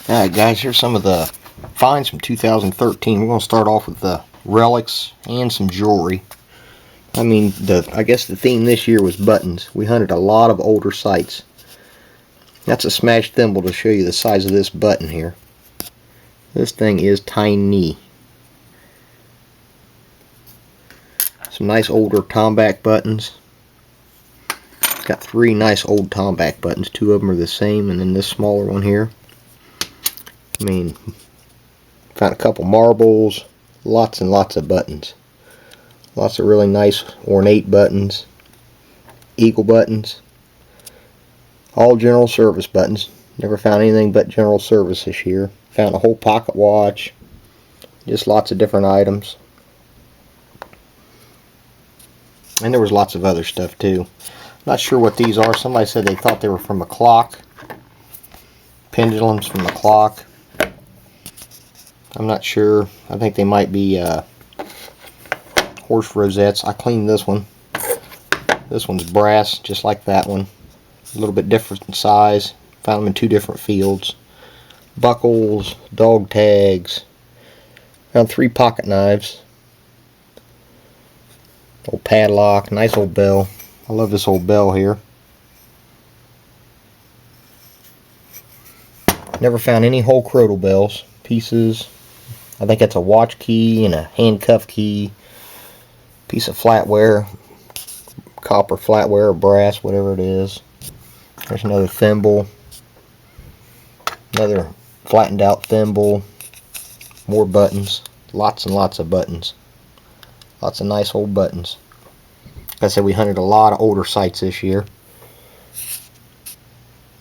Alright guys, here's some of the finds from 2013. We're going to start off with the relics and some jewelry. I guess the theme this year was buttons. We hunted a lot of older sites. That's a smashed thimble to show you the size of this button here. This thing is tiny. Some nice older Tombac buttons. It's got three nice old Tombac buttons. Two of them are the same, and then this smaller one here. Found a couple marbles, lots and lots of buttons. Lots of really nice ornate buttons, eagle buttons, all general service buttons. Never found anything but general service this year. Found a whole pocket watch, just lots of different items. And there was lots of other stuff too. Not sure what these are. Somebody said they thought they were from a clock. Pendulums from the clock. I'm not sure. I think they might be horse rosettes. I cleaned this one. This one's brass, just like that one. A little bit different in size. Found them in two different fields. Buckles, dog tags. Found three pocket knives. Old padlock, nice old bell. I love this old bell here. Never found any whole Crotal bells. Pieces. I think that's a watch key and a handcuff key. Piece of flatware. Copper flatware or brass, whatever it is. There's another thimble. Another flattened out thimble. More buttons. Lots and lots of buttons. Lots of nice old buttons. Like I said, we hunted a lot of older sites this year.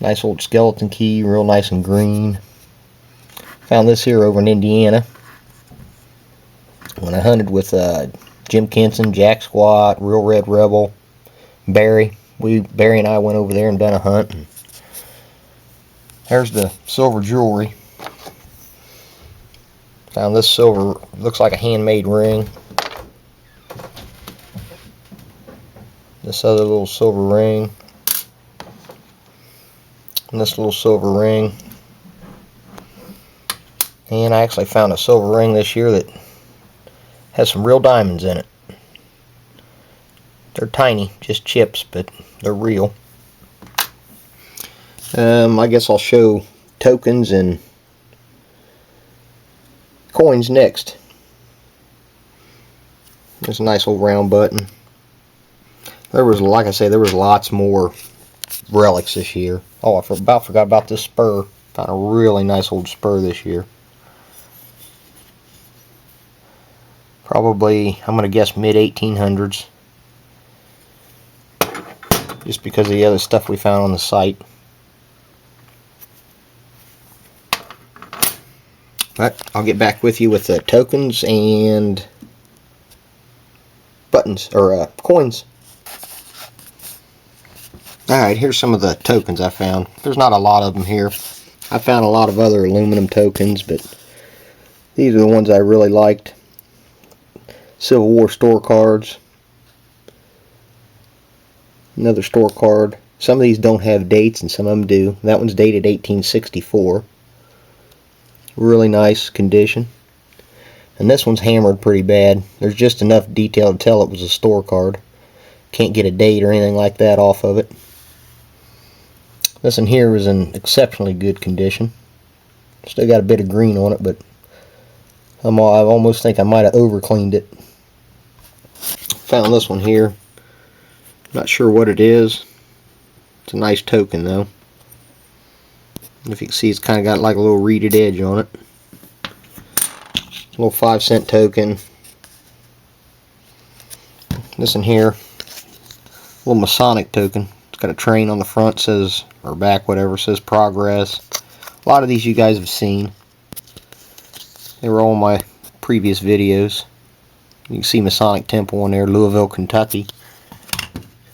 Nice old skeleton key, real nice and green. Found this here over in Indiana. When I hunted with Jim Kinson, Jack Squat, Real Red Rebel, Barry. Barry and I went over there and done a hunt. And there's the silver jewelry. Found this silver, looks like a handmade ring. This other little silver ring. And this little silver ring. And I actually found a silver ring this year that has some real diamonds in it. They're tiny, just chips, but they're real. I guess I'll show tokens and coins next. There's a nice old round button. There was, like I say, there was lots more relics this year. Oh, I forgot about this spur. Found a really nice old spur this year. Probably, I'm going to guess mid-1800s. Just because of the other stuff we found on the site. But I'll get back with you with the tokens and buttons, or coins. Alright, here's some of the tokens I found. There's not a lot of them here. I found a lot of other aluminum tokens, but these are the ones I really liked. Civil War store cards. Another store card. Some of these don't have dates and some of them do. That one's dated 1864. Really nice condition. And this one's hammered pretty bad. There's just enough detail to tell it was a store card. Can't get a date or anything like that off of it. This one here was in exceptionally good condition. Still got a bit of green on it, but I almost think I might have over cleaned it. Found this one here. Not sure what it is. It's a nice token though. If you can see, it's kind of got like a little reeded edge on it. A little 5-cent token. This one here, a little Masonic token. It's got a train on the front, says, or back, whatever, says progress. A lot of these you guys have seen. They were all in my previous videos. You can see Masonic Temple on there, Louisville, Kentucky.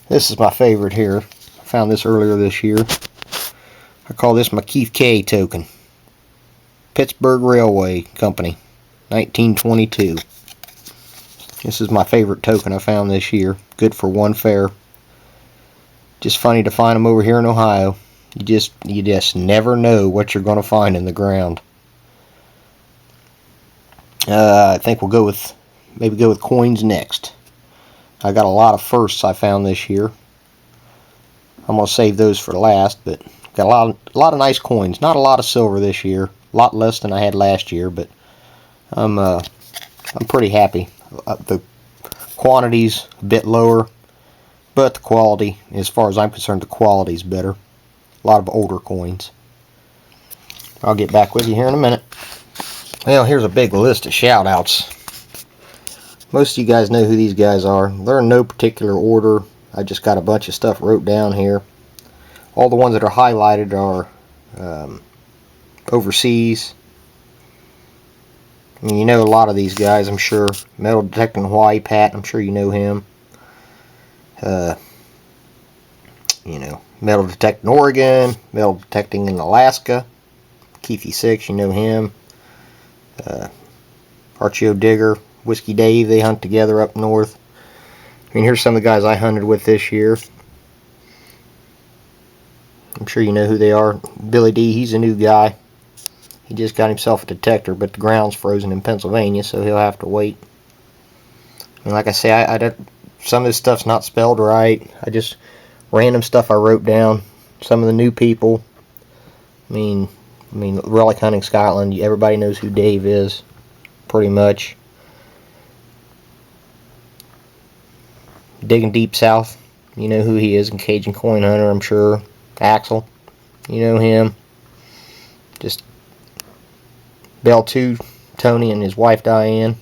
This is my favorite here. I found this earlier this year. I call this my Keith K token. Pittsburgh Railway Company, 1922. This is my favorite token I found this year. Good for one fare. Just funny to find them over here in Ohio. You just never know what you're going to find in the ground. I think we'll maybe go with coins next. I got a lot of firsts I found this year. I'm going to save those for last, but got a lot of nice coins. Not a lot of silver this year. A lot less than I had last year, but I'm pretty happy. The quantity's a bit lower, but the quality, as far as I'm concerned, the quality's better. A lot of older coins. I'll get back with you here in a minute. Well, here's a big list of shout-outs. Most of you guys know who these guys are. They're in no particular order. I just got a bunch of stuff wrote down here. All the ones that are highlighted are overseas. I mean, you know a lot of these guys, I'm sure. Metal Detecting Hawaii, Pat, I'm sure you know him. You know, Metal Detecting Oregon, Metal Detecting in Alaska. Keithy Six, you know him. Archeo Digger, Whiskey Dave, they hunt together up north. I mean, here's some of the guys I hunted with this year. I'm sure you know who they are. Billy D, he's a new guy. He just got himself a detector, but the ground's frozen in Pennsylvania, so he'll have to wait. And like I say, some of this stuff's not spelled right. I just random stuff I wrote down. Some of the new people. I mean, Relic Hunting Scotland. Everybody knows who Dave is, pretty much. Digging Deep South. You know who he is. And Cajun Coin Hunter, I'm sure. Axel. You know him. Just Bell 2, Tony and his wife Diane.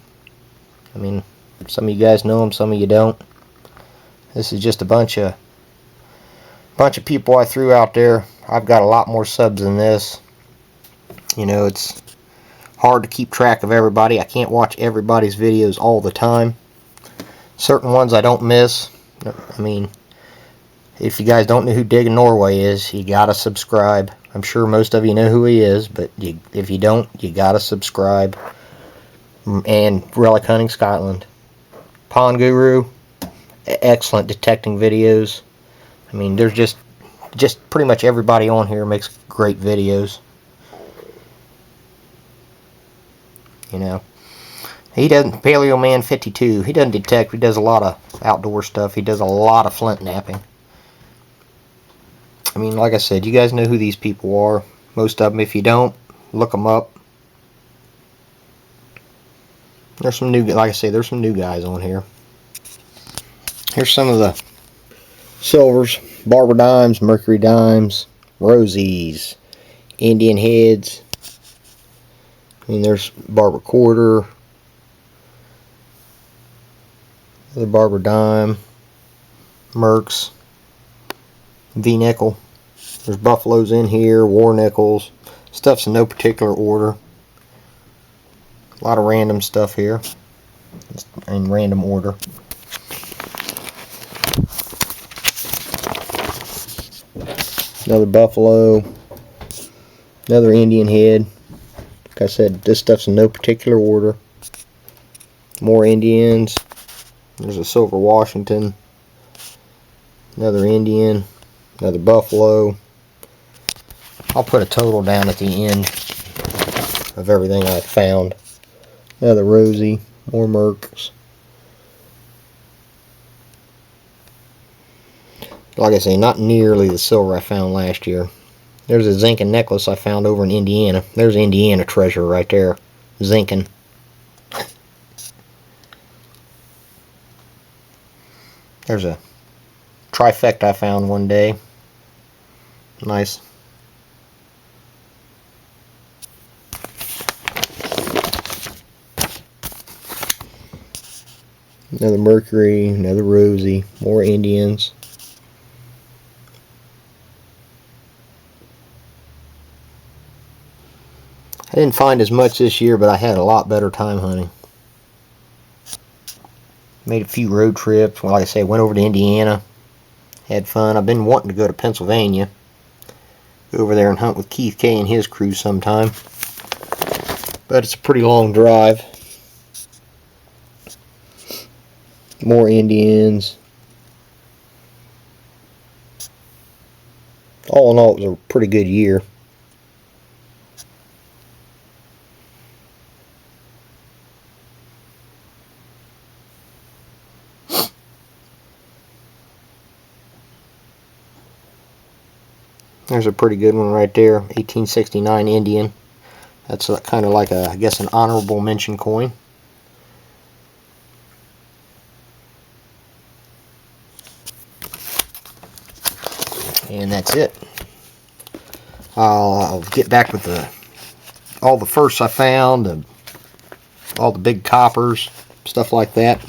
I mean, some of you guys know him, some of you don't. This is just a bunch of people I threw out there. I've got a lot more subs than this. You know, it's hard to keep track of everybody. I can't watch everybody's videos all the time. Certain ones I don't miss. I mean, if you guys don't know who Digging Norway is, you gotta subscribe. I'm sure most of you know who he is, but if you don't, you gotta subscribe. And Relic Hunting Scotland. Pond Guru, excellent detecting videos. I mean, there's just pretty much everybody on here makes great videos. You know, he doesn't. Paleo Man 52. He doesn't detect. He does a lot of outdoor stuff. He does a lot of flint napping. I mean, like I said, you guys know who these people are. Most of them. If you don't, look them up. There's some new. Like I say, there's some new guys on here. Here's some of the silvers: Barber Dimes, Mercury Dimes, Rosies, Indian Heads. I mean, there's Barber Quarter, the Barber Dime, Mercs, V-Nickel. There's Buffaloes in here, War Nickels. Stuff's in no particular order. A lot of random stuff here, in random order. Another Buffalo, another Indian Head. Like I said, this stuff's in no particular order. More Indians. There's a Silver Washington. Another Indian. Another Buffalo. I'll put a total down at the end of everything I found. Another Rosie. More Mercs. Like I say, not nearly the silver I found last year. There's a Zinkin necklace I found over in Indiana. There's Indiana treasure right there. Zinkin. There's a trifecta I found one day. Nice. Another Mercury, another Rosie, more Indians. I didn't find as much this year, but I had a lot better time hunting. Made a few road trips. Well, like I say, went over to Indiana. Had fun. I've been wanting to go to Pennsylvania. Go over there and hunt with Keith K and his crew sometime. But it's a pretty long drive. More Indians. all in all, it was a pretty good year. There's a pretty good one right there, 1869 Indian. That's kind of like I guess an honorable mention coin. And that's it. I'll get back with all the firsts I found, and all the big coppers, stuff like that.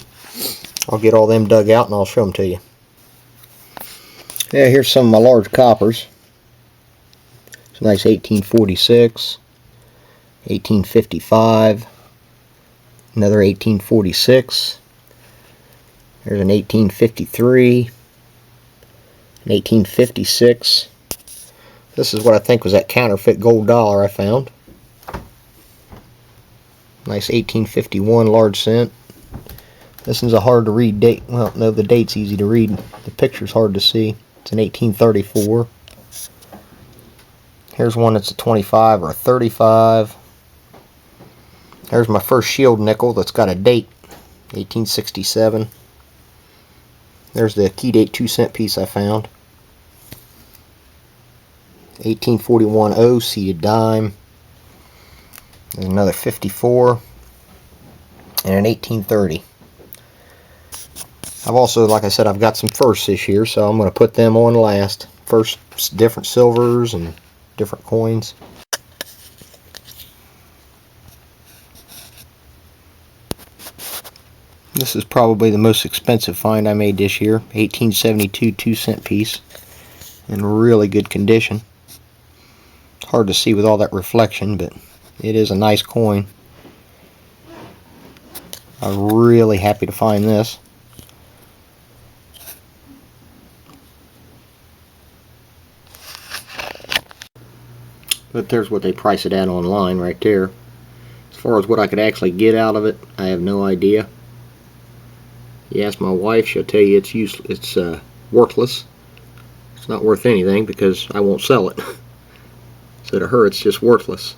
I'll get all them dug out and I'll show them to you. Yeah, here's some of my large coppers. It's a nice 1846, 1855, another 1846. There's an 1853, an 1856. This is what I think was that counterfeit gold dollar I found. Nice 1851 large cent. This one's a hard to read date. Well, no, the date's easy to read. The picture's hard to see. It's an 1834. Here's one that's a 25 or a 35. There's my first shield nickel that's got a date, 1867. There's the key date 2-cent piece I found. 1841 O seated dime. There's another 54. And an 1830. I've also, like I said, I've got some firsts this year, so I'm going to put them on last. First, different silvers and different coins. This is probably the most expensive find I made this year. 1872 2-cent piece. In really good condition. It's hard to see with all that reflection, but it is a nice coin. I'm really happy to find this. But there's what they price it at online right there. As far as what I could actually get out of it, I have no idea. You ask my wife, she'll tell you it's useless. It's worthless. It's not worth anything because I won't sell it. So to her, it's just worthless.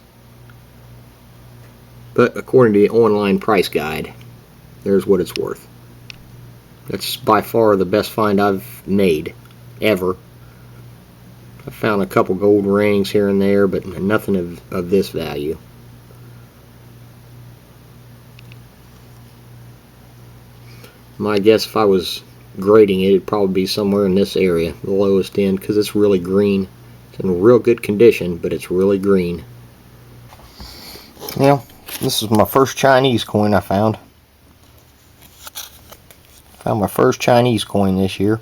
But according to the online price guide, there's what it's worth. That's by far the best find I've made ever. I found a couple gold rings here and there, but nothing of this value. My guess, if I was grading it, it'd probably be somewhere in this area, the lowest end, because it's really green. It's in real good condition, but it's really green. Yeah, this is my first Chinese coin I found. Found my first Chinese coin this year.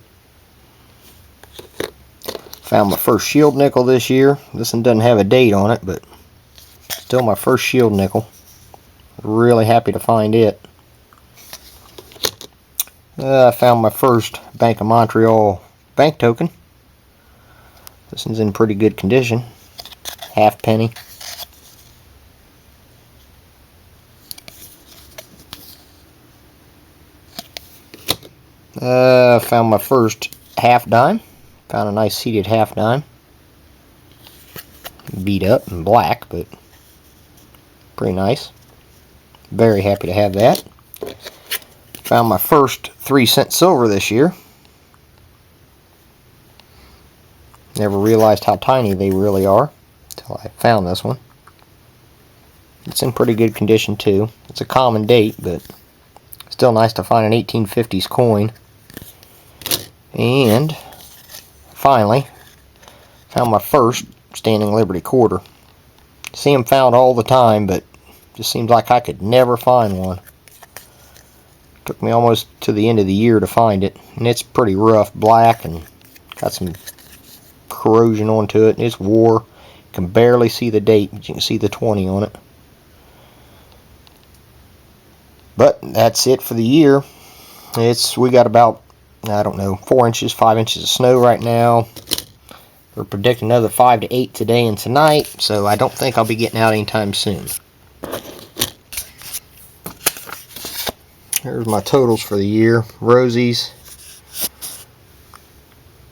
Found my first shield nickel this year. This one doesn't have a date on it, but still my first shield nickel. Really happy to find it. I found my first Bank of Montreal bank token. This one's in pretty good condition. Half penny. Found my first half dime. Found a nice seated half dime. Beat up and black, but pretty nice. Very happy to have that. Found my first 3-cent silver this year. Never realized how tiny they really are until I found this one. It's in pretty good condition too. It's a common date, but still nice to find an 1850s coin. And finally, found my first Standing Liberty quarter. See them found all the time, but just seems like I could never find one. Took me almost to the end of the year to find it, and it's pretty rough, black, and got some corrosion onto it. It's wore. You can barely see the date, but you can see the 20 on it. But that's it for the year. We got about, I don't know, 4 inches, 5 inches of snow right now. We're predicting another 5 to 8 today and tonight, so I don't think I'll be getting out anytime soon. Here's my totals for the year. Rosies,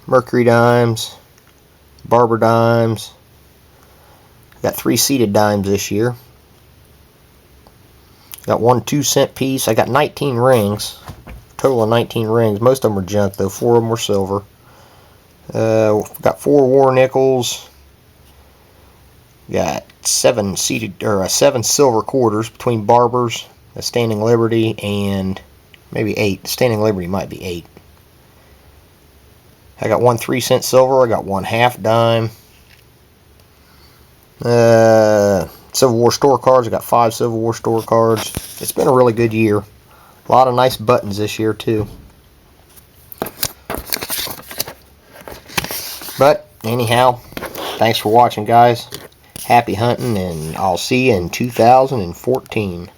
Mercury dimes, Barber dimes. Got 3 seated dimes this year. Got 1 2-cent piece. I got 19 rings. Total of 19 rings. Most of them are junk though. 4 of them were silver. Got 4 war nickels. Got 7 seated or 7 silver quarters between Barbers, a Standing Liberty, and maybe 8. Standing Liberty might be 8. I got 1 3-cent silver. I got 1 half dime. Civil War store cards. I got 5 Civil War store cards. It's been a really good year. A lot of nice buttons this year too. But anyhow, thanks for watching, guys. Happy hunting, and I'll see you in 2014.